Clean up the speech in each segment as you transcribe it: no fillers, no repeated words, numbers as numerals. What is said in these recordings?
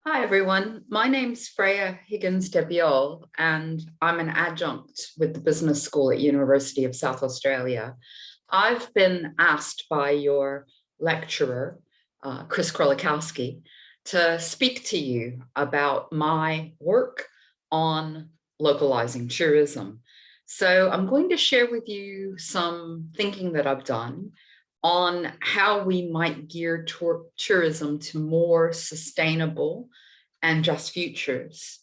Hi, everyone. My name's Freya Higgins-Desbiolles, and I'm an adjunct with the business school at University of South Australia. I've been asked by your lecturer, Chris Krolikowski, to speak to you about my work on localizing tourism. So I'm going to share with you some thinking that I've done on how we might gear tourism to more sustainable and just futures.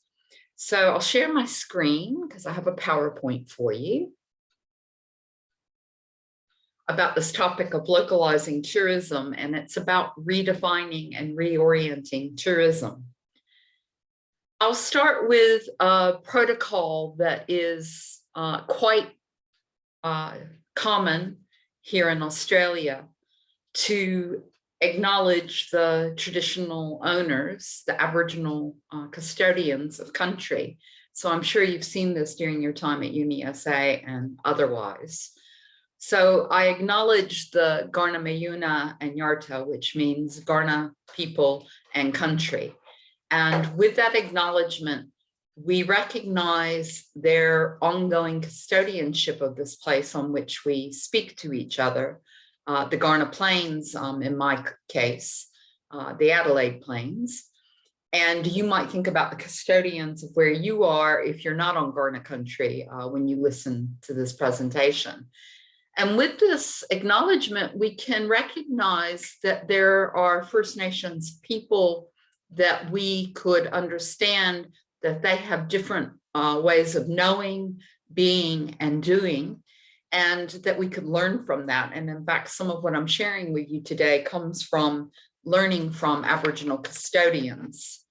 So I'll share my screen because I have a PowerPoint for you about this topic of localizing tourism, and it's about redefining and reorienting tourism. I'll start with a protocol that is quite common here in Australia to acknowledge the traditional owners, the Aboriginal custodians of country. So I'm sure you've seen this during your time at UniSA and otherwise. So I acknowledge the Kaurna Mayuna and Yarta, which means Kaurna people and country. And with that acknowledgement, we recognize their ongoing custodianship of this place on which we speak to each other, the Kaurna Plains, in my case, the Adelaide Plains. And you might think about the custodians of where you are if you're not on Kaurna country when you listen to this presentation. And with this acknowledgement, we can recognize that there are First Nations people that we could understand that they have different ways of knowing, being, and doing, and that we could learn from that. And in fact, some of what I'm sharing with you today comes from learning from Aboriginal custodians.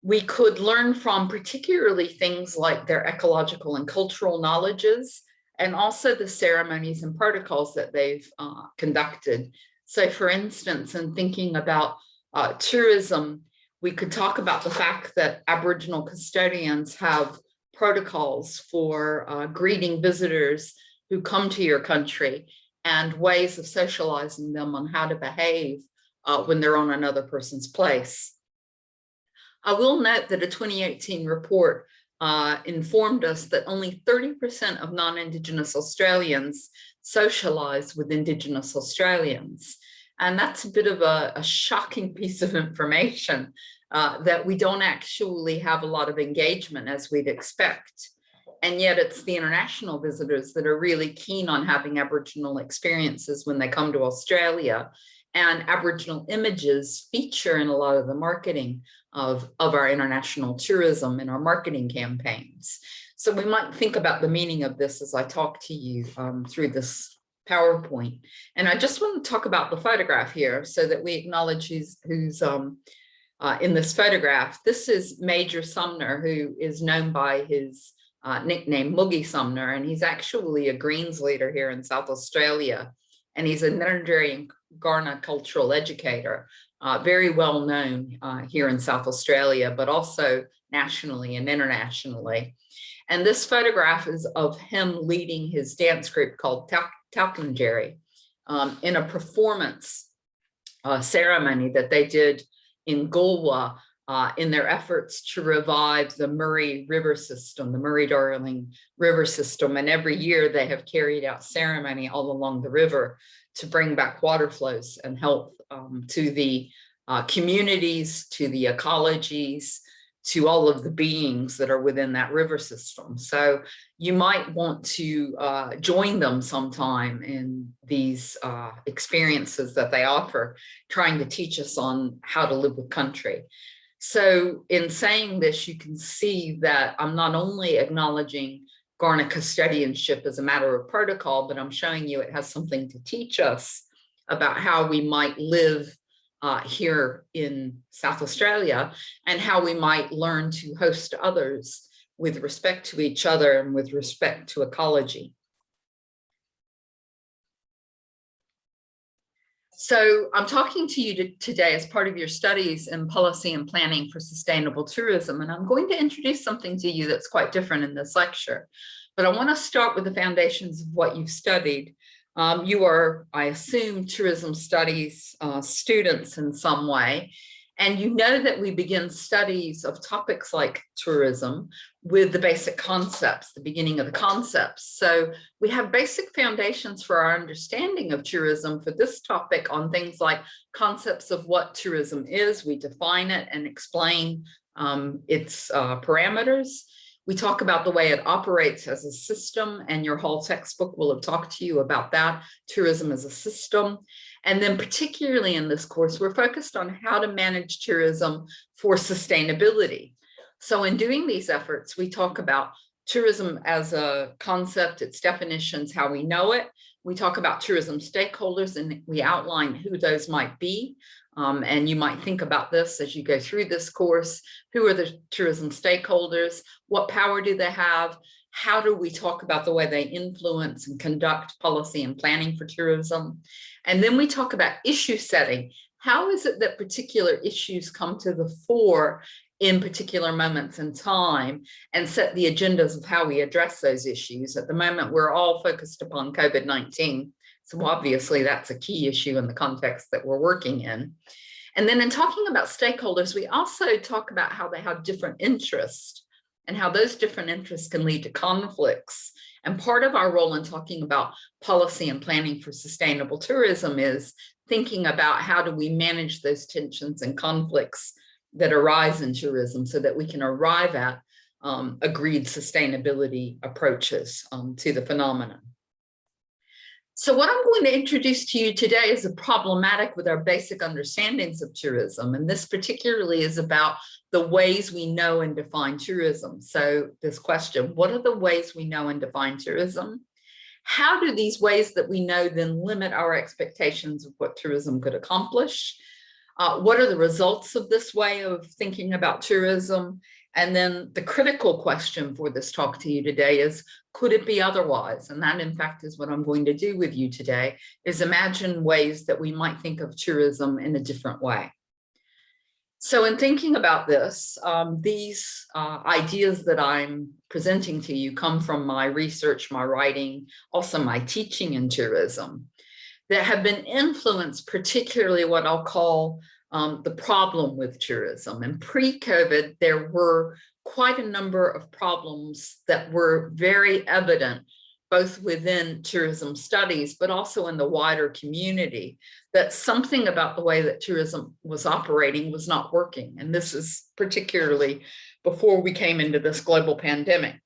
We could learn from particularly things like their ecological and cultural knowledges, and also the ceremonies and protocols that they've conducted. So for instance, in thinking about tourism, we could talk about the fact that Aboriginal custodians have protocols for greeting visitors who come to your country and ways of socializing them on how to behave when they're on another person's place. I will note that a 2018 report informed us that only 30% of non-Indigenous Australians socialise with Indigenous Australians. And that's a bit of a shocking piece of information that we don't actually have a lot of engagement as we'd expect. And yet it's the international visitors that are really keen on having Aboriginal experiences when they come to Australia. And Aboriginal images feature in a lot of the marketing of our international tourism in our marketing campaigns. So we might think about the meaning of this as I talk to you through this PowerPoint. And I just want to talk about the photograph here so that we acknowledge who's in this photograph. This is Major Sumner, who is known by his nickname Moogie Sumner, and he's actually a Greens leader here in South Australia. And he's a Nurundjeri Kaurna cultural educator, very well known here in South Australia, but also nationally and internationally. And this photograph is of him leading his dance group called Talkinjeri in a performance ceremony that they did in Goolwa in their efforts to revive the Murray River system, the Murray-Darling River system. And every year they have carried out ceremony all along the river to bring back water flows and health to the communities, to the ecologies, to all of the beings that are within that river system. So you might want to join them sometime in these experiences that they offer, trying to teach us on how to live with country. So in saying this, you can see that I'm not only acknowledging Kaurna custodianship as a matter of protocol, but I'm showing you it has something to teach us about how we might live here in South Australia and how we might learn to host others with respect to each other and with respect to ecology. So I'm talking to you today as part of your studies in policy and planning for sustainable tourism, and I'm going to introduce something to you that's quite different in this lecture. But I want to start with the foundations of what you've studied. You are, I assume, tourism studies students in some way, And you know that we begin studies of topics like tourism with the basic concepts, the beginning of the concepts. So we have basic foundations for our understanding of tourism for this topic on things like concepts of what tourism is. We define it and explain its parameters. We talk about the way it operates as a system, and your whole textbook will have talked to you about that, tourism as a system. And then particularly in this course, we're focused on how to manage tourism for sustainability. So in doing these efforts, we talk about tourism as a concept, its definitions, how we know it. We talk about tourism stakeholders, and we outline who those might be. And you might think about this as you go through this course. Who are the tourism stakeholders? What power do they have? How do we talk about the way they influence and conduct policy and planning for tourism? And then we talk about issue setting. How is it that particular issues come to the fore in particular moments in time and set the agendas of how we address those issues? At the moment, we're all focused upon COVID-19. So obviously that's a key issue in the context that we're working in. And then in talking about stakeholders, we also talk about how they have different interests and how those different interests can lead to conflicts. And part of our role in talking about policy and planning for sustainable tourism is thinking about how do we manage those tensions and conflicts that arise in tourism so that we can arrive at agreed sustainability approaches to the phenomenon. So what I'm going to introduce to you today is a problematic with our basic understandings of tourism. And this particularly is about the ways we know and define tourism. So this question, what are the ways we know and define tourism? How do these ways that we know then limit our expectations of what tourism could accomplish? What are the results of this way of thinking about tourism? And then the critical question for this talk to you today is, could it be otherwise? And that, in fact, is what I'm going to do with you today, is imagine ways that we might think of tourism in a different way. So in thinking about this, these ideas that I'm presenting to you come from my research, my writing, also my teaching in tourism, that have been influenced, particularly what I'll call the problem with tourism. And pre-COVID, there were quite a number of problems that were very evident, both within tourism studies, but also in the wider community, that something about the way that tourism was operating was not working. And this is particularly before we came into this global pandemic.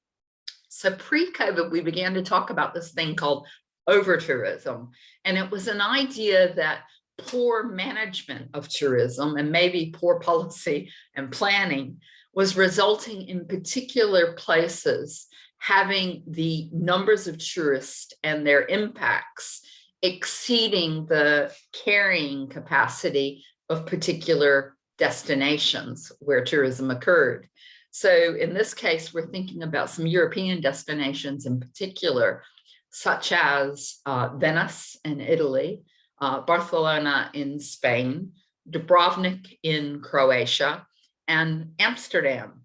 So pre-COVID, we began to talk about this thing called over-tourism. And it was an idea that poor management of tourism and maybe poor policy and planning was resulting in particular places having the numbers of tourists and their impacts exceeding the carrying capacity of particular destinations where tourism occurred. So in this case, we're thinking about some European destinations in particular, such as Venice in Italy, Barcelona in Spain, Dubrovnik in Croatia, and Amsterdam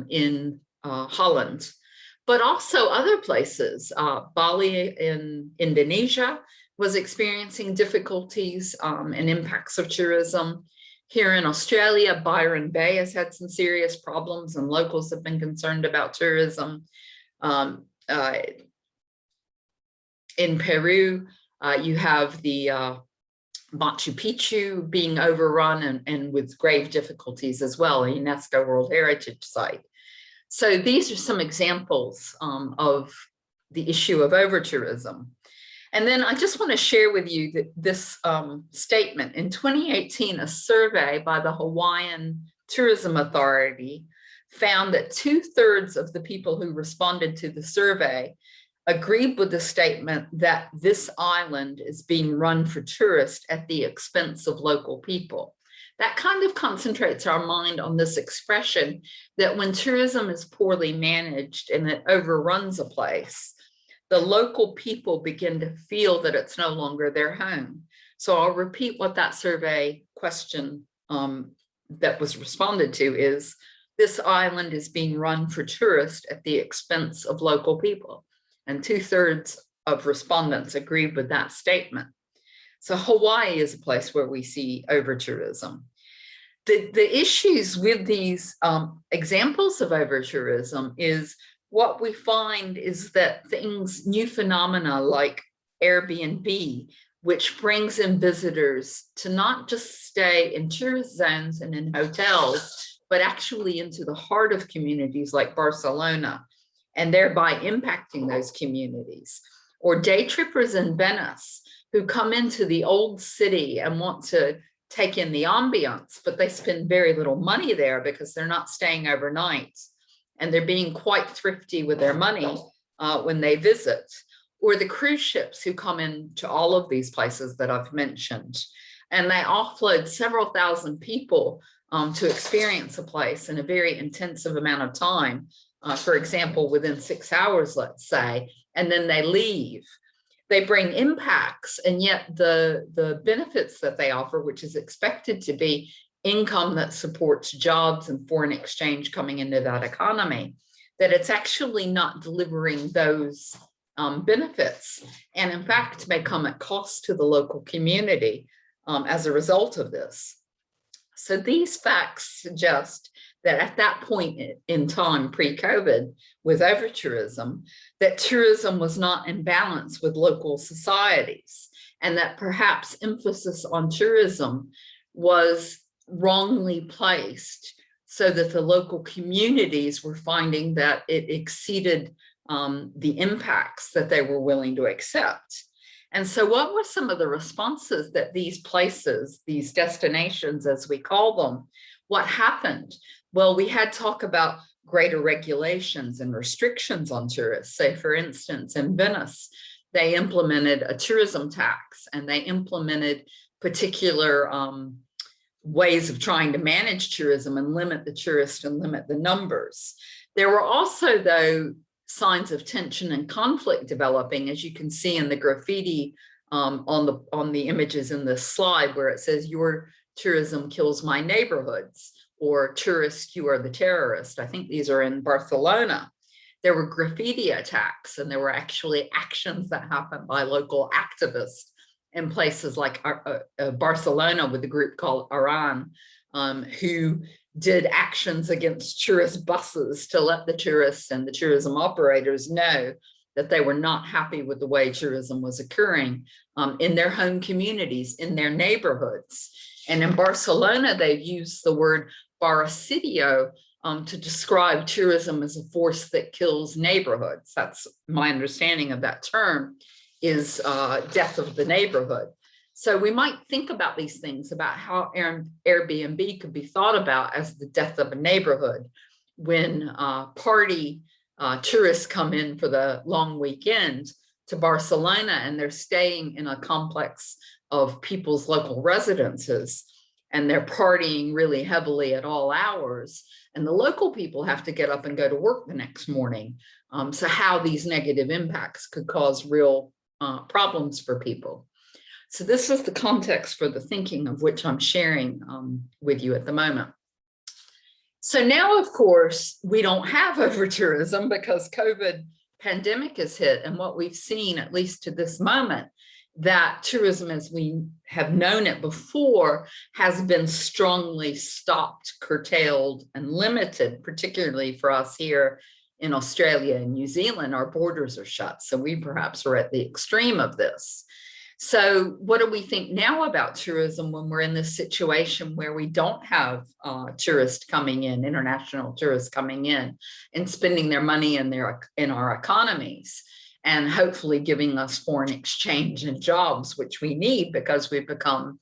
in Holland, but also other places. Bali in Indonesia was experiencing difficulties and impacts of tourism. Here in Australia, Byron Bay has had some serious problems and locals have been concerned about tourism. In Peru, you have the Machu Picchu being overrun and with grave difficulties as well, a UNESCO World Heritage Site. So these are some examples of the issue of over-tourism. And then I just want to share with you that this statement. In 2018, a survey by the Hawaiian Tourism Authority found that 2/3 of the people who responded to the survey agreed with the statement that this island is being run for tourists at the expense of local people. That kind of concentrates our mind on this expression that when tourism is poorly managed and it overruns a place, the local people begin to feel that it's no longer their home. So I'll repeat what that survey question that was responded to is, this island is being run for tourists at the expense of local people. And 2/3 of respondents agreed with that statement. So Hawaii is a place where we see over-tourism. The issues with these examples of over-tourism is what we find is that new phenomena like Airbnb, which brings in visitors to not just stay in tourist zones and in hotels, but actually into the heart of communities like Barcelona, and thereby impacting those communities. Or day trippers in Venice who come into the old city and want to take in the ambiance, but they spend very little money there because they're not staying overnight and they're being quite thrifty with their money when they visit. Or the cruise ships who come into all of these places that I've mentioned, and they offload several thousand people to experience a place in a very intensive amount of time, for example, within 6 hours, let's say, and then they leave. They bring impacts, and yet the benefits that they offer, which is expected to be income that supports jobs and foreign exchange coming into that economy, that it's actually not delivering those benefits, and in fact may come at cost to the local community as a result of this. So these facts suggest that at that point in time, pre-COVID, with over-tourism, that tourism was not in balance with local societies, and that perhaps emphasis on tourism was wrongly placed so that the local communities were finding that it exceeded the impacts that they were willing to accept. And so what were some of the responses that these places, these destinations, as we call them, what happened? Well, we had talk about greater regulations and restrictions on tourists. Say, for instance, in Venice, they implemented a tourism tax, and they implemented particular ways of trying to manage tourism and limit the tourists and limit the numbers. There were also, though, signs of tension and conflict developing, as you can see in the graffiti on the images in this slide, where it says, "Your tourism kills my neighborhoods," or "Tourist, you are the terrorist." I think these are in Barcelona. There were graffiti attacks, and there were actually actions that happened by local activists in places like Barcelona with a group called Iran, who did actions against tourist buses to let the tourists and the tourism operators know that they were not happy with the way tourism was occurring in their home communities, in their neighborhoods. And in Barcelona, they've used the word barricidio to describe tourism as a force that kills neighborhoods. That's my understanding of that term, is death of the neighborhood. So we might think about these things, about how Airbnb could be thought about as the death of a neighborhood. When party tourists come in for the long weekend to Barcelona, and they're staying in a complex of people's local residences, and they're partying really heavily at all hours, and the local people have to get up and go to work the next morning. So how these negative impacts could cause real problems for people. So this is the context for the thinking of which I'm sharing with you at the moment. So now, of course, we don't have over-tourism because COVID pandemic has hit, and what we've seen, at least to this moment, that tourism as we have known it before has been strongly stopped, curtailed, and limited, particularly for us here in Australia and New Zealand. Our borders are shut, so we perhaps are at the extreme of this. So what do we think now about tourism when we're in this situation where we don't have tourists coming in, international tourists coming in and spending their money in our economies, and hopefully giving us foreign exchange and jobs, which we need because we've become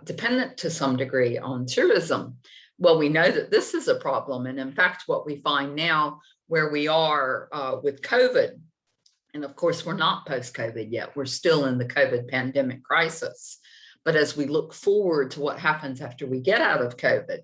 dependent to some degree on tourism? Well, we know that this is a problem. And in fact, what we find now where we are with COVID, and of course, we're not post-COVID yet. We're still in the COVID pandemic crisis. But as we look forward to what happens after we get out of COVID,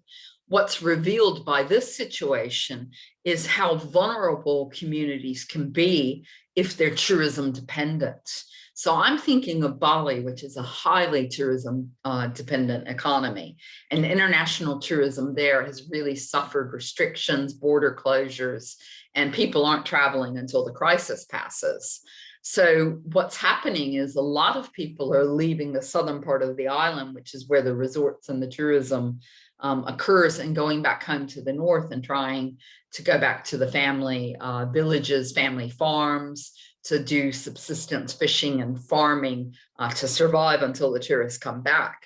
what's revealed by this situation is how vulnerable communities can be if they're tourism dependent. So I'm thinking of Bali, which is a highly tourism dependent economy, and international tourism there has really suffered restrictions, border closures, and people aren't traveling until the crisis passes. So what's happening is a lot of people are leaving the southern part of the island, which is where the resorts and the tourism occurs and going back home to the north and trying to go back to the family villages, family farms, to do subsistence fishing and farming to survive until the tourists come back.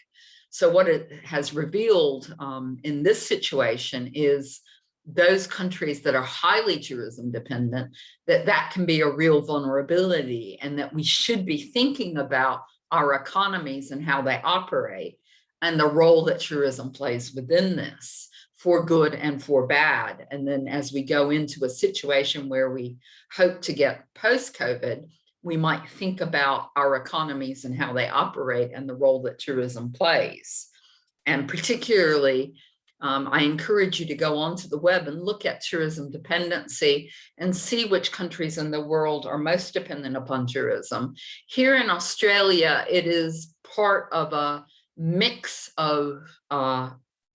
So what it has revealed in this situation is those countries that are highly tourism dependent, that can be a real vulnerability, and that we should be thinking about our economies and how they operate and the role that tourism plays within this, for good and for bad. And then as we go into a situation where we hope to get post-COVID, we might think about our economies and how they operate and the role that tourism plays. And particularly, I encourage you to go onto the web and look at tourism dependency and see which countries in the world are most dependent upon tourism. Here in Australia, it is part of a mix of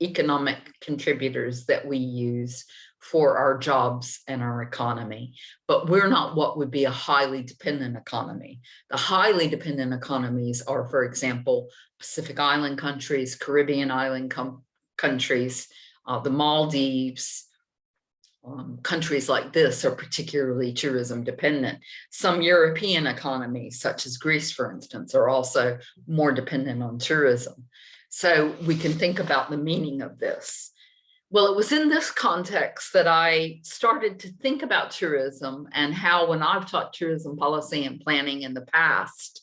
economic contributors that we use for our jobs and our economy, but we're not what would be a highly dependent economy. The highly dependent economies are, for example, Pacific Island countries, Caribbean island countries, the Maldives, countries like this are particularly tourism dependent. Some European economies, such as Greece, for instance, are also more dependent on tourism. So we can think about the meaning of this. Well, it was in this context that I started to think about tourism and how, when I've taught tourism policy and planning in the past,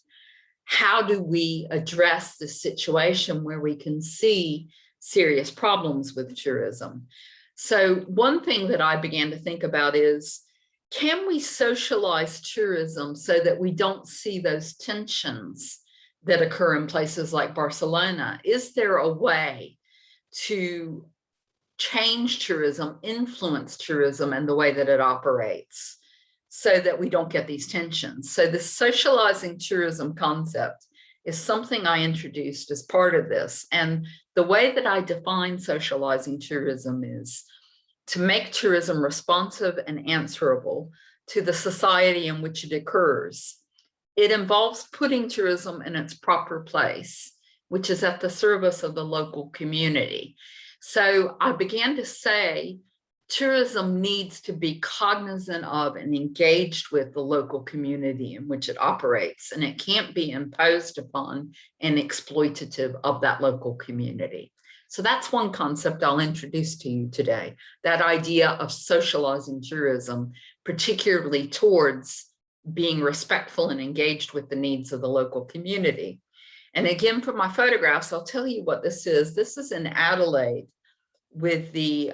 how do we address this situation where we can see serious problems with tourism? So one thing that I began to think about is, can we socialize tourism so that we don't see those tensions that occur in places like Barcelona? Is there a way to change tourism, influence tourism and the way that it operates, so that we don't get these tensions? So the socializing tourism concept is something I introduced as part of this. And the way that I define socializing tourism is to make tourism responsive and answerable to the society in which it occurs. It involves putting tourism in its proper place, which is at the service of the local community. So I began to say tourism needs to be cognizant of and engaged with the local community in which it operates, and it can't be imposed upon and exploitative of that local community. So that's one concept I'll introduce to you today, that idea of socializing tourism, particularly towards being respectful and engaged with the needs of the local community. And again, for my photographs, I'll tell you what this is. This is in Adelaide with the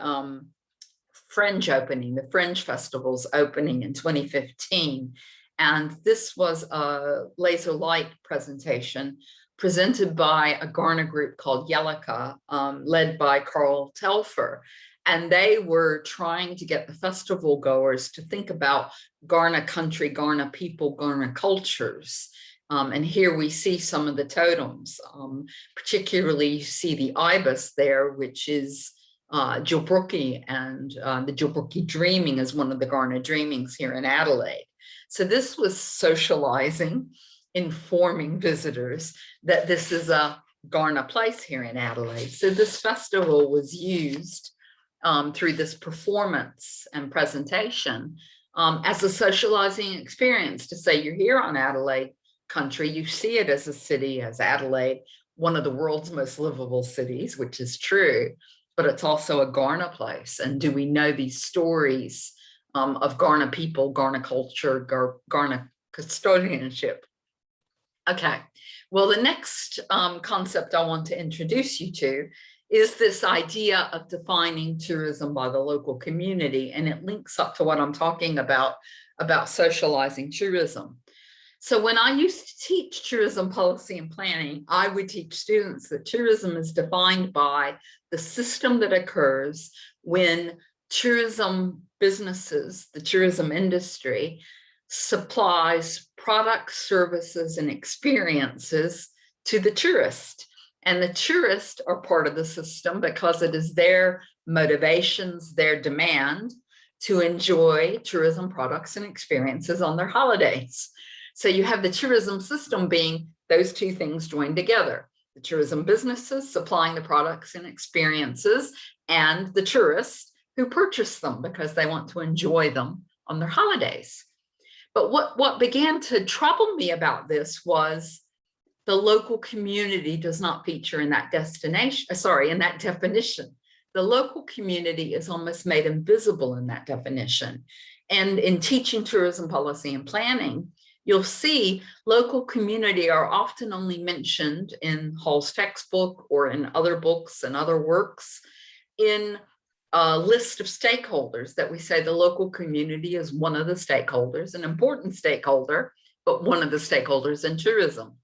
Fringe opening, the Fringe Festival's opening in 2015. And this was a laser light presentation presented by a Ghana group called Yelika, led by Carl Telfer. And they were trying to get the festival goers to think about Ghana country, Ghana people, Ghana cultures. And here we see some of the totems. Particularly, you see the ibis there, which is Jilbrookie, and the Jilbrookie Dreaming is one of the Ghana Dreamings here in Adelaide. So this was socializing, informing visitors that this is a Ghana place here in Adelaide. So this festival was used through this performance and presentation as a socializing experience, to say you're here on Adelaide country, you see it as a city, as Adelaide, one of the world's most livable cities, which is true, but it's also a Ghana place. And do we know these stories of Ghana people, Ghana culture, Ghana custodianship? Okay, well, the next concept I want to introduce you to is this idea of defining tourism by the local community, and it links up to what I'm talking about socializing tourism. So when I used to teach tourism policy and planning, I would teach students that tourism is defined by the system that occurs when tourism businesses, the tourism industry, supplies products, services, and experiences to the tourist. And the tourists are part of the system because it is their motivations, their demand to enjoy tourism products and experiences on their holidays. So you have the tourism system being those two things joined together. the tourism businesses supplying the products and experiences, and the tourists who purchase them because they want to enjoy them on their holidays. But what began to trouble me about this was the local community does not feature in that in that definition. The local community is almost made invisible in that definition. And in teaching tourism policy and planning, you'll see local community are often only mentioned in Hall's textbook or in other books and other works in a list of stakeholders that we say the local community is one of the stakeholders, an important stakeholder, but one of the stakeholders in tourism.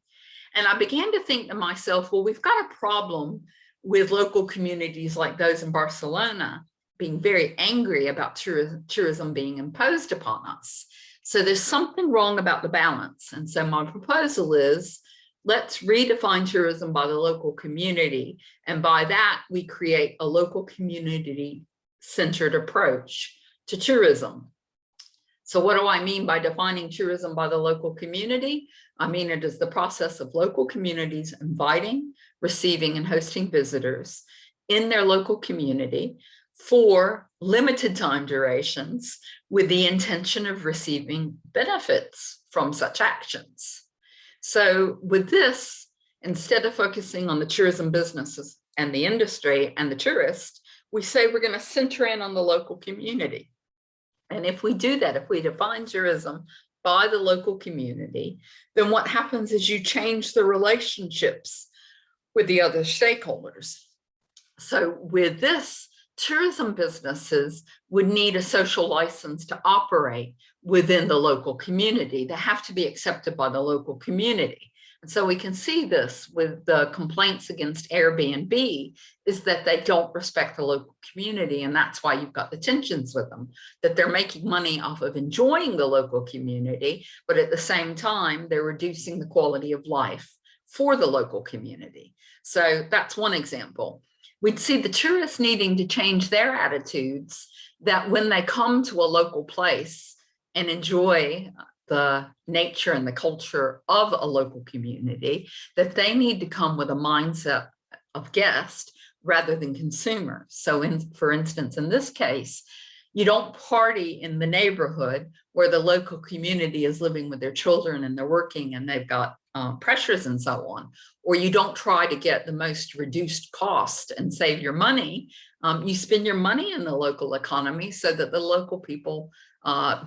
And I began to think to myself, well, we've got a problem with local communities like those in Barcelona being very angry about tourism being imposed upon us. So there's something wrong about the balance. And so my proposal is, let's redefine tourism by the local community. And by that, we create a local community-centered approach to tourism. So what do I mean by defining tourism by the local community? I mean, it is the process of local communities inviting, receiving, and hosting visitors in their local community for limited time durations with the intention of receiving benefits from such actions. So with this, instead of focusing on the tourism businesses and the industry and the tourist, we say we're going to center in on the local community. And if we do that, if we define tourism by the local community, then what happens is you change the relationships with the other stakeholders. So with this, tourism businesses would need a social license to operate within the local community. They have to be accepted by the local community. And so we can see this with the complaints against Airbnb, is that they don't respect the local community. And that's why you've got the tensions with them, that they're making money off of enjoying the local community, but at the same time, they're reducing the quality of life for the local community. So that's one example. We'd see the tourists needing to change their attitudes, that when they come to a local place and enjoy the nature and the culture of a local community, that they need to come with a mindset of guest rather than consumer. So for instance, in this case, you don't party in the neighborhood where the local community is living with their children and they're working and they've got pressures and so on, or you don't try to get the most reduced cost and save your money. You spend your money in the local economy so that the local people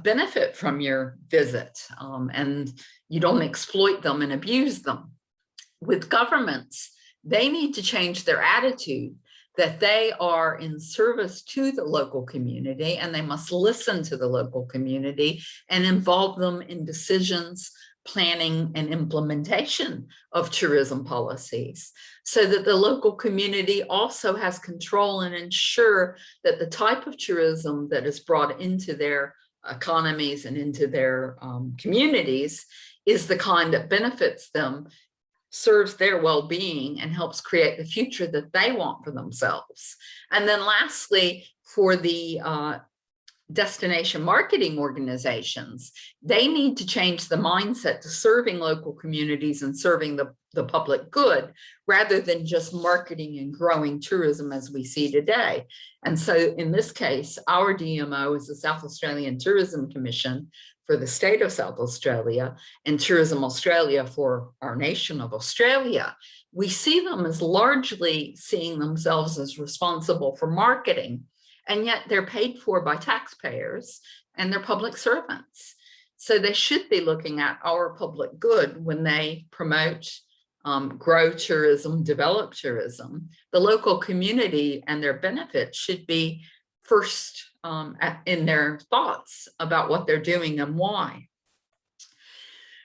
benefit from your visit, and you don't exploit them and abuse them. With governments, they need to change their attitude that they are in service to the local community and they must listen to the local community and involve them in decisions, planning, and implementation of tourism policies, so that the local community also has control and ensure that the type of tourism that is brought into their economies and into their communities is the kind that benefits them, serves their well-being, and helps create the future that they want for themselves. And then lastly, for the destination marketing organizations, they need to change the mindset to serving local communities and serving the public good, rather than just marketing and growing tourism as we see today. And so in this case, our DMO is the South Australian Tourism Commission for the state of South Australia, and Tourism Australia for our nation of Australia. We see them as largely seeing themselves as responsible for marketing, and yet they're paid for by taxpayers and they're public servants. So they should be looking at our public good when they promote, grow tourism, develop tourism. The local community and their benefits should be first in their thoughts about what they're doing and why.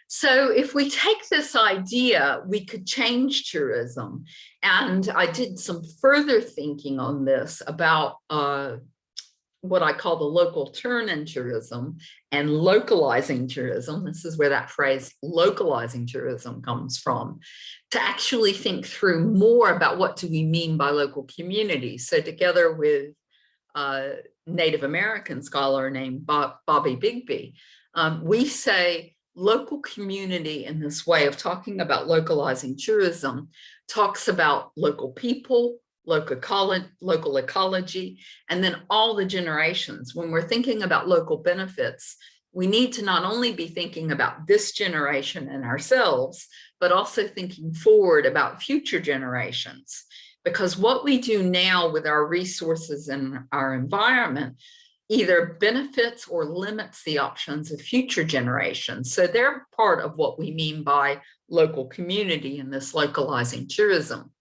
So if we take this idea, we could change tourism. And I did some further thinking on this about what I call the local turn in tourism and localizing tourism. This is where that phrase localizing tourism comes from, to actually think through more about what do we mean by local communities. So together with a Native American scholar named Bobby Bigby, we say local community in this way of talking about localizing tourism talks about local people, local ecology, and then all the generations. When we're thinking about local benefits, we need to not only be thinking about this generation and ourselves, but also thinking forward about future generations. Because what we do now with our resources and our environment either benefits or limits the options of future generations. So they're part of what we mean by local community in this localizing tourism.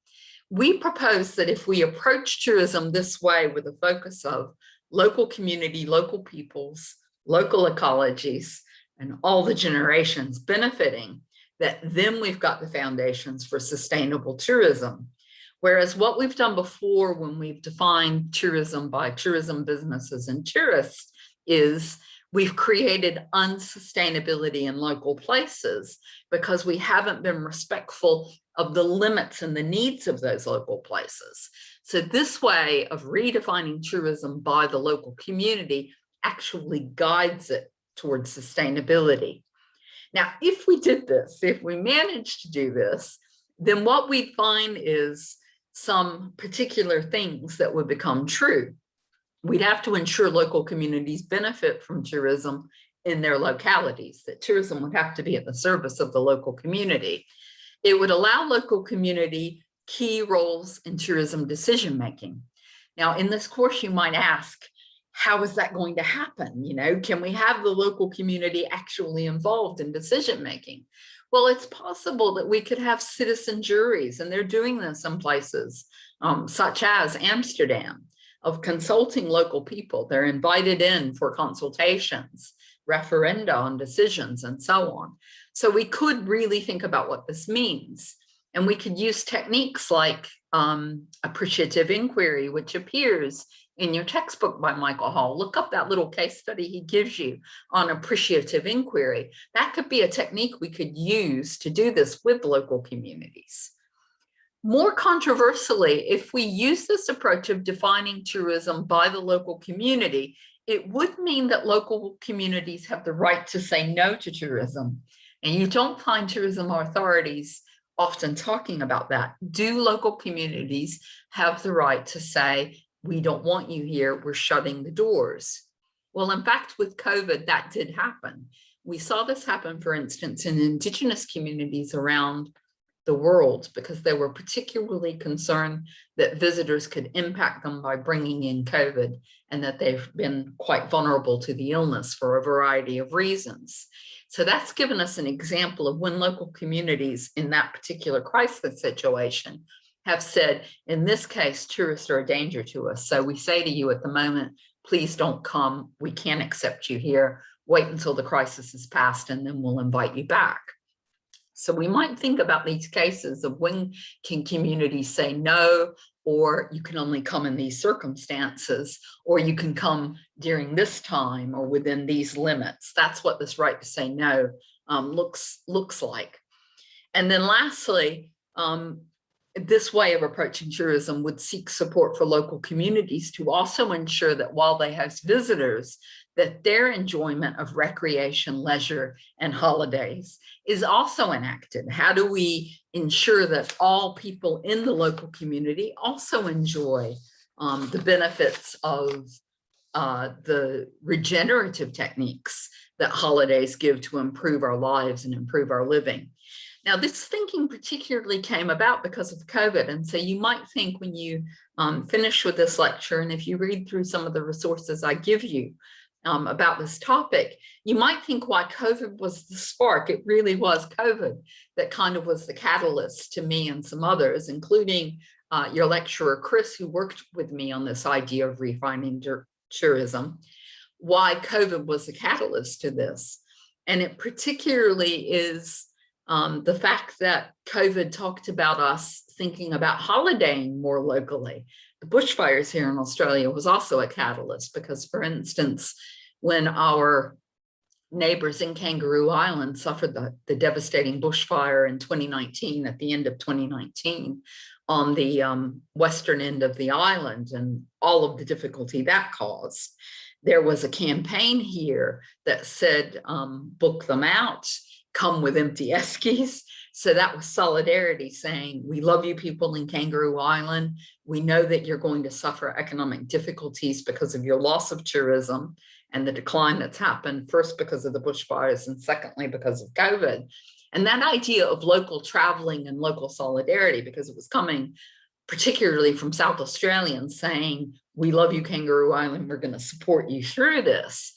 We propose that if we approach tourism this way with a focus of local community, local peoples, local ecologies, and all the generations benefiting, that then we've got the foundations for sustainable tourism. Whereas what we've done before when we've defined tourism by tourism businesses and tourists is we've created unsustainability in local places because we haven't been respectful of the limits and the needs of those local places. So this way of redefining tourism by the local community actually guides it towards sustainability. Now, if we did this, if we managed to do this, then what we'd find is some particular things that would become true. We'd have to ensure local communities benefit from tourism in their localities, that tourism would have to be at the service of the local community. It would allow local community key roles in tourism decision-making. Now, in this course, you might ask, how is that going to happen? You know, can we have the local community actually involved in decision-making? Well, it's possible that we could have citizen juries, and they're doing this in places such as Amsterdam, of consulting local people. They're invited in for consultations, referenda on decisions, and so on. So we could really think about what this means. And we could use techniques like appreciative inquiry, which appears in your textbook by Michael Hall. Look up that little case study he gives you on appreciative inquiry. That could be a technique we could use to do this with local communities. More controversially, if we use this approach of defining tourism by the local community, it would mean that local communities have the right to say no to tourism. And you don't find tourism authorities often talking about that. Do local communities have the right to say, we don't want you here, we're shutting the doors? Well, in fact, with COVID, that did happen. We saw this happen, for instance, in Indigenous communities around the world, because they were particularly concerned that visitors could impact them by bringing in COVID, and that they've been quite vulnerable to the illness for a variety of reasons. So that's given us an example of when local communities in that particular crisis situation have said, in this case, tourists are a danger to us. So we say to you at the moment, please don't come. We can't accept you here. Wait until the crisis is past, and then we'll invite you back. So we might think about these cases of when can communities say no, or you can only come in these circumstances, or you can come during this time or within these limits. That's what this right to say no looks like. And then lastly, this way of approaching tourism would seek support for local communities to also ensure that while they host visitors, that their enjoyment of recreation, leisure, and holidays is also enacted. How do we ensure that all people in the local community also enjoy the benefits of the regenerative techniques that holidays give to improve our lives and improve our living? Now, this thinking particularly came about because of COVID. And so you might think when you finish with this lecture, and if you read through some of the resources I give you about this topic, you might think why COVID was the spark. It really was COVID that kind of was the catalyst to me and some others, including your lecturer, Chris, who worked with me on this idea of refining tourism, why COVID was the catalyst to this. And it particularly is the fact that COVID talked about us thinking about holidaying more locally. The bushfires here in Australia was also a catalyst because, for instance, when our neighbors in Kangaroo Island suffered the devastating bushfire in 2019, at the end of 2019, on the western end of the island and all of the difficulty that caused. There was a campaign here that said, book them out, come with empty eskies. So that was solidarity saying, we love you people in Kangaroo Island. We know that you're going to suffer economic difficulties because of your loss of tourism and the decline that's happened, first because of the bushfires and secondly because of COVID. And that idea of local traveling and local solidarity, because it was coming particularly from South Australians saying, we love you, Kangaroo Island, we're going to support you through this.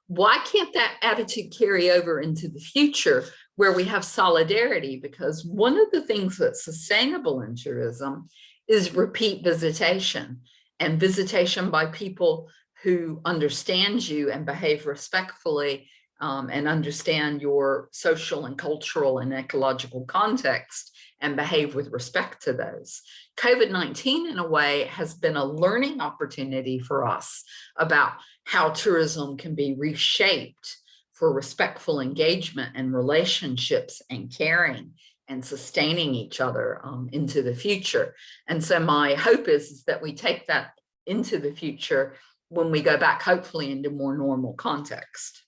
Why can't that attitude carry over into the future where we have solidarity? Because one of the things that's sustainable in tourism is repeat visitation, and visitation by people who understand you and behave respectfully and understand your social and cultural and ecological context and behave with respect to those. COVID-19, in a way, has been a learning opportunity for us about how tourism can be reshaped for respectful engagement and relationships and caring and sustaining each other into the future. And so my hope is that we take that into the future when we go back, hopefully, into more normal context.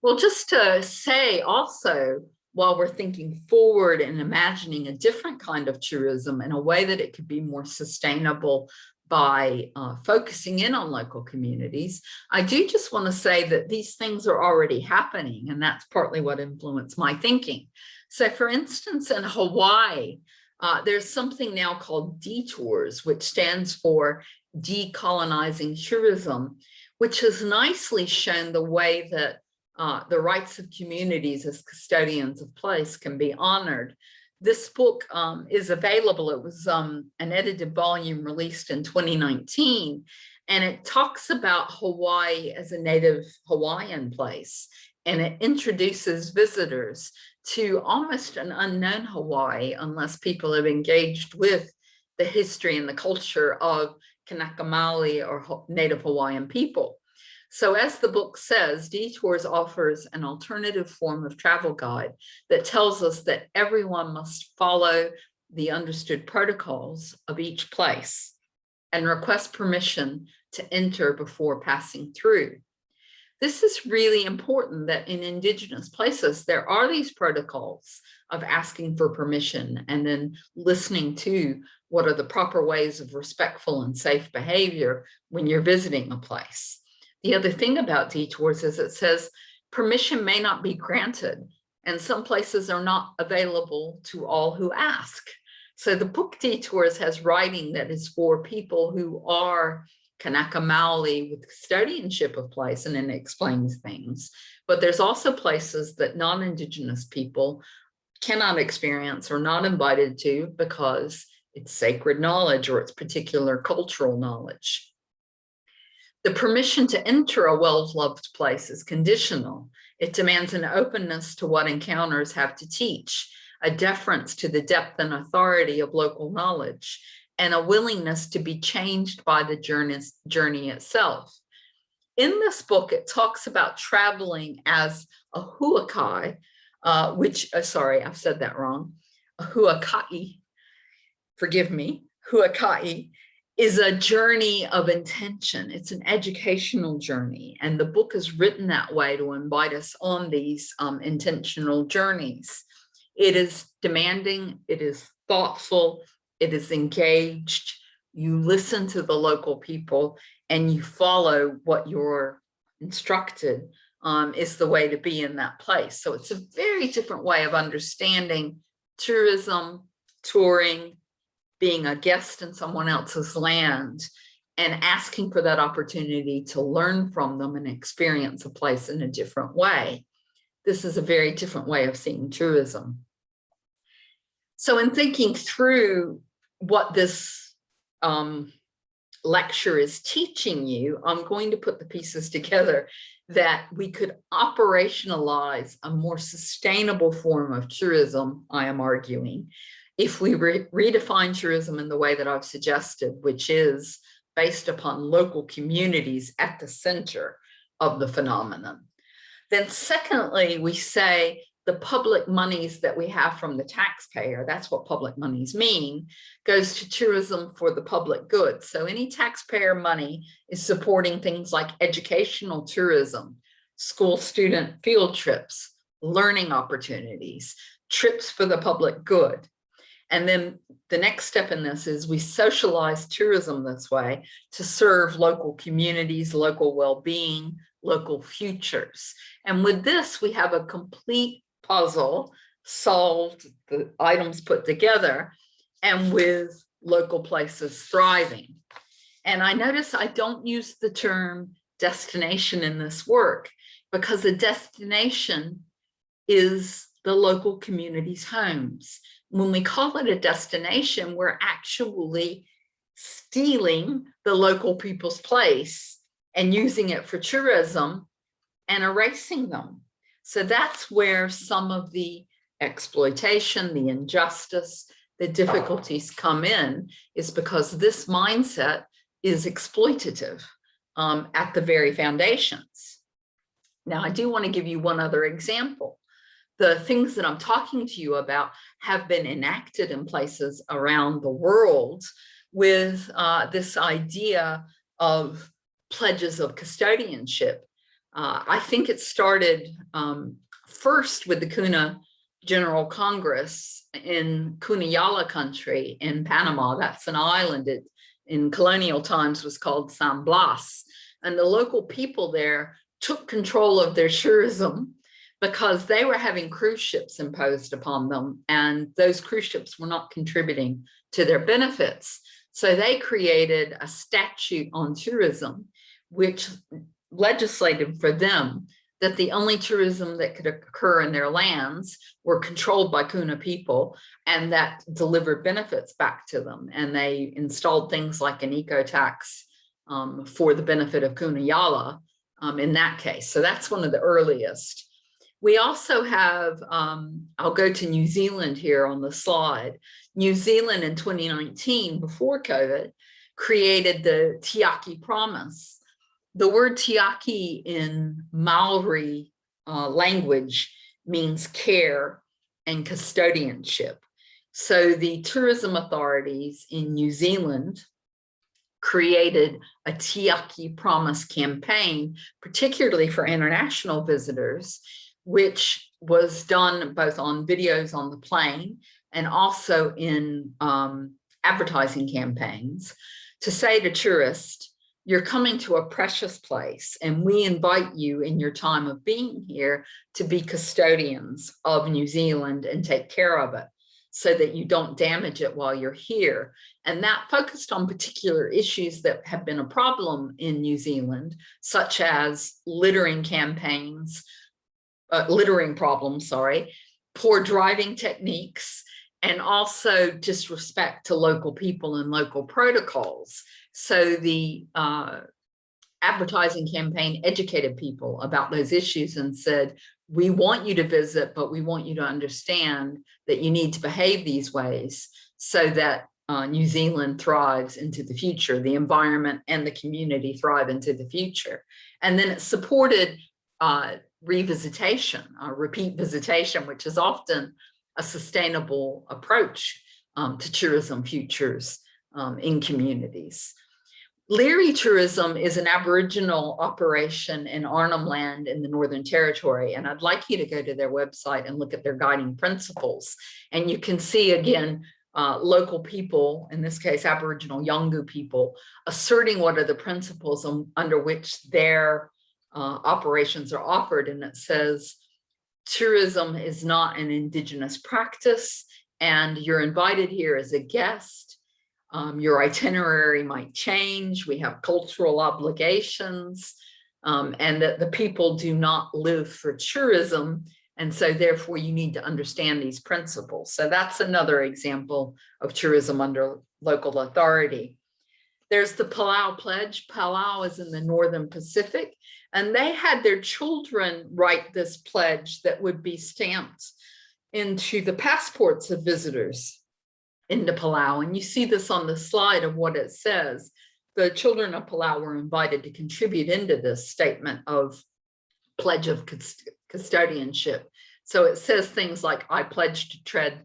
Well, just to say also, while we're thinking forward and imagining a different kind of tourism in a way that it could be more sustainable by focusing in on local communities, I do just want to say that these things are already happening, and that's partly what influenced my thinking. So for instance, in Hawaii, there's something now called detours, which stands for decolonizing tourism, which has nicely shown the way that the rights of communities as custodians of place can be honored. This book is available. It was an edited volume released in 2019, and it talks about Hawaii as a native Hawaiian place, and it introduces visitors to almost an unknown Hawaii unless people have engaged with the history and the culture of Kanaka Maoli or native Hawaiian people. So as the book says, Detours offers an alternative form of travel guide that tells us that everyone must follow the understood protocols of each place and request permission to enter before passing through. This is really important, that in Indigenous places, there are these protocols of asking for permission and then listening to what are the proper ways of respectful and safe behavior when you're visiting a place. The other thing about detours is it says permission may not be granted, and some places are not available to all who ask. So the book Detours has writing that is for people who are Kanaka Maoli with custodianship of place, and then it explains things. But there's also places that non-Indigenous people cannot experience or not invited to because it's sacred knowledge or it's particular cultural knowledge. The permission to enter a well-loved place is conditional. It demands an openness to what encounters have to teach, a deference to the depth and authority of local knowledge, and a willingness to be changed by the journey itself. In this book, it talks about traveling as a huakai, sorry, I've said that wrong, a huakai, forgive me, huakai, is a journey of intention. It's an educational journey. And the book is written that way to invite us on these intentional journeys. It is demanding, it is thoughtful, it is engaged. You listen to the local people and you follow what you're instructed is the way to be in that place. So it's a very different way of understanding tourism, touring, being a guest in someone else's land, and asking for that opportunity to learn from them and experience a place in a different way. This is a very different way of seeing tourism. So in thinking through what this lecture is teaching you, I'm going to put the pieces together that we could operationalize a more sustainable form of tourism, I am arguing, if we redefine tourism in the way that I've suggested, which is based upon local communities at the center of the phenomenon. Then secondly, we say the public monies that we have from the taxpayer, that's what public monies mean, goes to tourism for the public good. So any taxpayer money is supporting things like educational tourism, school student field trips, learning opportunities, trips for the public good. And then the next step in this is we socialize tourism this way to serve local communities, local well-being, local futures. And with this, we have a complete puzzle solved, the items put together, and with local places thriving. And I notice I don't use the term destination in this work because the destination is the local community's homes. When we call it a destination, we're actually stealing the local people's place and using it for tourism and erasing them. So that's where some of the exploitation, the injustice, the difficulties come in, is because this mindset is exploitative at the very foundations. Now, I do want to give you one other example. The things that I'm talking to you about have been enacted in places around the world with this idea of pledges of custodianship. I think it started first with the Cuna General Congress in Cunayala country in Panama. That's an island. It in colonial times was called San Blas. And the local people there took control of their tourism because they were having cruise ships imposed upon them, and those cruise ships were not contributing to their benefits. So they created a statute on tourism, which legislated for them that the only tourism that could occur in their lands were controlled by Cuna people and that delivered benefits back to them. And they installed things like an eco-tax for the benefit of Cunayala in that case. So that's one of the earliest. We also have, I'll go to New Zealand here on the slide. New Zealand in 2019, before COVID, created the Tiaki Promise. The word Tiaki in Maori language means care and custodianship. So the tourism authorities in New Zealand created a Tiaki Promise campaign, particularly for international visitors, which was done both on videos on the plane and also in advertising campaigns to say to tourists, you're coming to a precious place and we invite you in your time of being here to be custodians of New Zealand and take care of it so that you don't damage it while you're here. And that focused on particular issues that have been a problem in New Zealand, such as littering campaigns, littering problems, sorry, poor driving techniques, and also disrespect to local people and local protocols. So the advertising campaign educated people about those issues and said, we want you to visit, but we want you to understand that you need to behave these ways so that New Zealand thrives into the future, the environment and the community thrive into the future. And then it supported revisitation, repeat visitation, which is often a sustainable approach to tourism futures in communities. Leary tourism is an Aboriginal operation in Arnhem Land in the Northern Territory, and I'd like you to go to their website and look at their guiding principles. And you can see again, local people, in this case, Aboriginal Yolngu people, asserting what are the principles under which their operations are offered. And it says, tourism is not an Indigenous practice, and you're invited here as a guest. Your itinerary might change. We have cultural obligations, and that the people do not live for tourism. And so therefore you need to understand these principles. So that's another example of tourism under local authority. There's the Palau Pledge. Palau is in the Northern Pacific, and they had their children write this pledge that would be stamped into the passports of visitors into Palau. And you see this on the slide of what it says. The children of Palau were invited to contribute into this statement of pledge of custodianship. So it says things like, I pledge to tread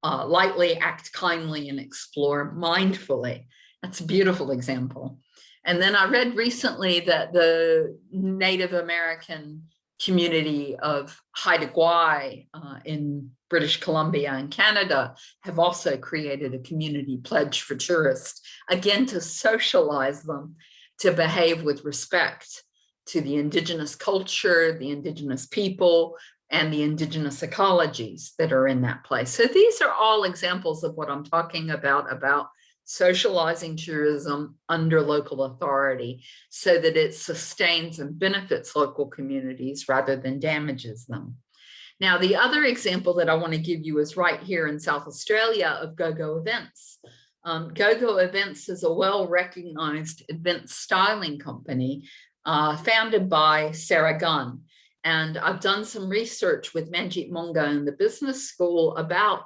lightly, act kindly, and explore mindfully. That's a beautiful example. And then I read recently that the Native American community of Haida Gwaii in British Columbia and Canada have also created a community pledge for tourists, again, to socialize them to behave with respect to the indigenous culture, the indigenous people, and the indigenous ecologies that are in that place. So these are all examples of what I'm talking about socializing tourism under local authority so that it sustains and benefits local communities rather than damages them. Now, the other example that I want to give you is right here in South Australia of GOGO events. GOGO Events is a well-recognized event styling company founded by Sarah Gunn. And I've done some research with Manjit Mongo in the business school about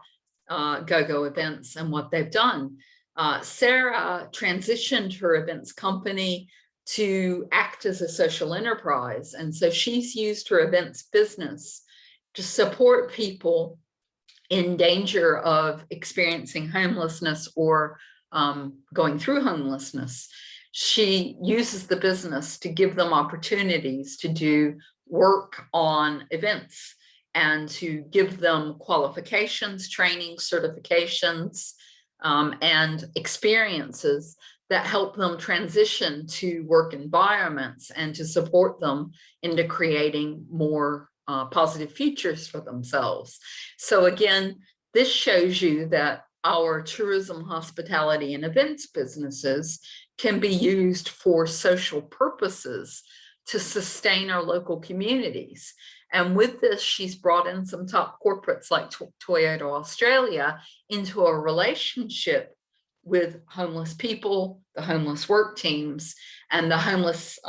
GOGO Events and what they've done. Sarah transitioned her events company to act as a social enterprise. And so she's used her events business to support people in danger of experiencing homelessness or going through homelessness. She uses the business to give them opportunities to do work on events and to give them qualifications, training, certifications, and experiences that help them transition to work environments and to support them into creating more positive futures for themselves. So again, this shows you that our tourism, hospitality, and events businesses can be used for social purposes to sustain our local communities. And with this, she's brought in some top corporates like Toyota Australia into a relationship with homeless people, the homeless work teams, and the homeless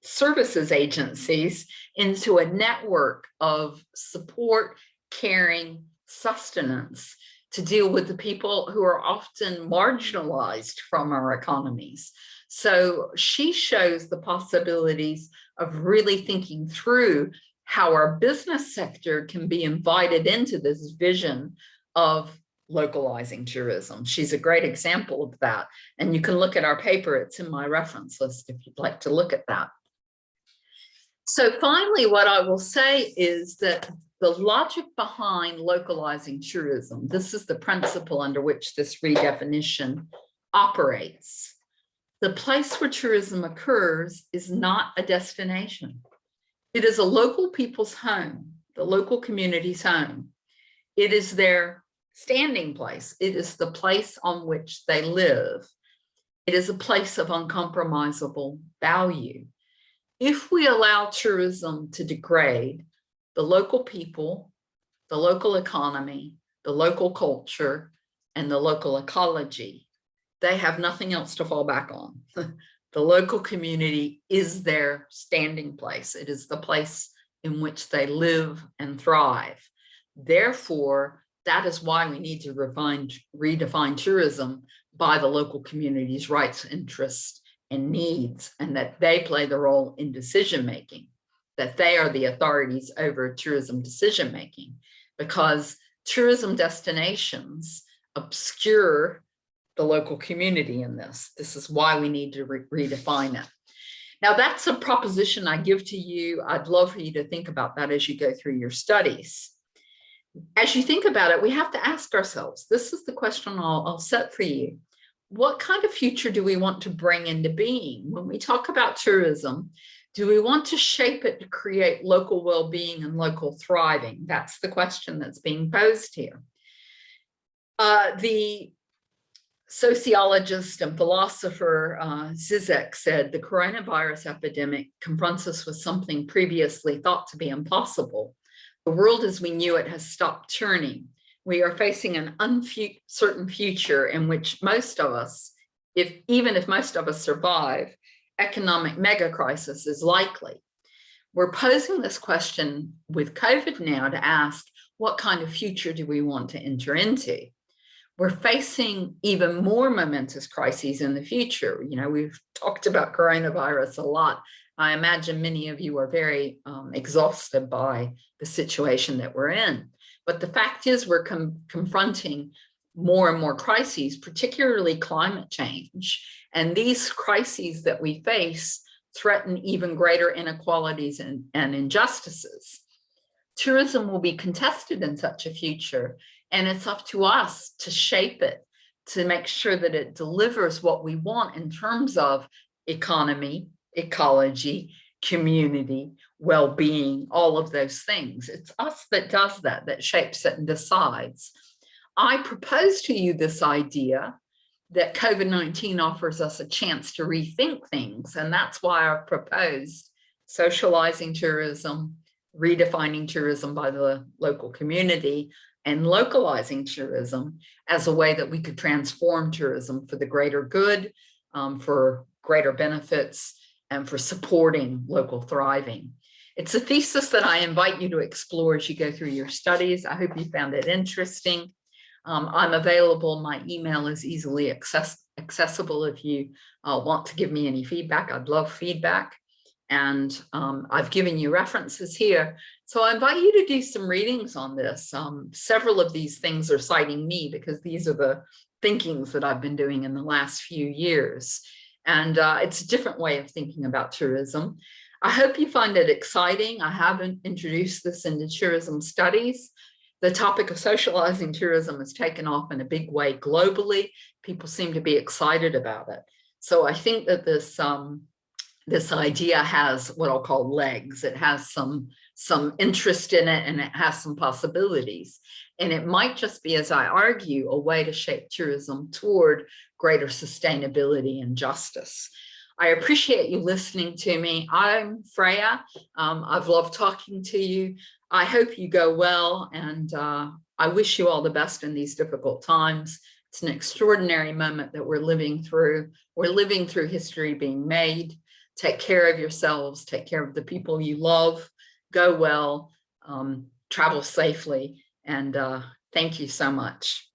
services agencies into a network of support, caring, sustenance to deal with the people who are often marginalized from our economies. So she shows the possibilities of really thinking through how our business sector can be invited into this vision of localizing tourism. She's a great example of that. And you can look at our paper. It's in my reference list if you'd like to look at that. So finally, what I will say is that the logic behind localizing tourism, this is the principle under which this redefinition operates. The place where tourism occurs is not a destination. It is a local people's home, the local community's home. It is their standing place. It is the place on which they live. It is a place of uncompromisable value. If we allow tourism to degrade the local people, the local economy, the local culture, and the local ecology, they have nothing else to fall back on. The local community is their standing place. It is the place in which they live and thrive. Therefore, that is why we need to redefine tourism by the local community's rights, interests, and needs, and that they play the role in decision-making, that they are the authorities over tourism decision-making, because tourism destinations obscure the local community in this. This is why we need to redefine it. Now, that's a proposition I give to you. I'd love for you to think about that as you go through your studies. As you think about it, we have to ask ourselves, this is the question I'll set for you. What kind of future do we want to bring into being? When we talk about tourism, do we want to shape it to create local well-being and local thriving? That's the question that's being posed here. The sociologist and philosopher Zizek said, the coronavirus epidemic confronts us with something previously thought to be impossible. The world as we knew it has stopped turning. We are facing an uncertain future in which most of us, even if most of us survive, economic mega crisis is likely. We're posing this question with COVID now to ask, what kind of future do we want to enter into? We're facing even more momentous crises in the future. You know, we've talked about coronavirus a lot I imagine many of you are very exhausted by the situation that we're in. But the fact is we're confronting more and more crises, particularly climate change. And these crises that we face threaten even greater inequalities and injustices. Tourism will be contested in such a future, and it's up to us to shape it, to make sure that it delivers what we want in terms of economy, ecology, community, well-being, all of those things. It's us that does that, that shapes it and decides. I propose to you this idea that COVID-19 offers us a chance to rethink things, and that's why I've proposed socializing tourism, redefining tourism by the local community, and localizing tourism as a way that we could transform tourism for the greater good, for greater benefits, and for supporting local thriving. It's a thesis that I invite you to explore as you go through your studies. I hope you found it interesting. I'm available. My email is easily accessible if you want to give me any feedback. I'd love feedback. And I've given you references here. So I invite you to do some readings on this. Several of these things are citing me because these are the thinkings that I've been doing in the last few years. And it's a different way of thinking about tourism. I hope you find it exciting. I haven't introduced this into tourism studies. The topic of socializing tourism has taken off in a big way globally. People seem to be excited about it. So I think that this idea has what I'll call legs. It has some interest in it, and it has some possibilities. And it might just be, as I argue, a way to shape tourism toward greater sustainability and justice. I appreciate you listening to me. I'm Freya. I've loved talking to you. I hope you go well, and I wish you all the best in these difficult times. It's an extraordinary moment that we're living through. We're living through history being made. Take care of yourselves, take care of the people you love, go well, travel safely, and thank you so much.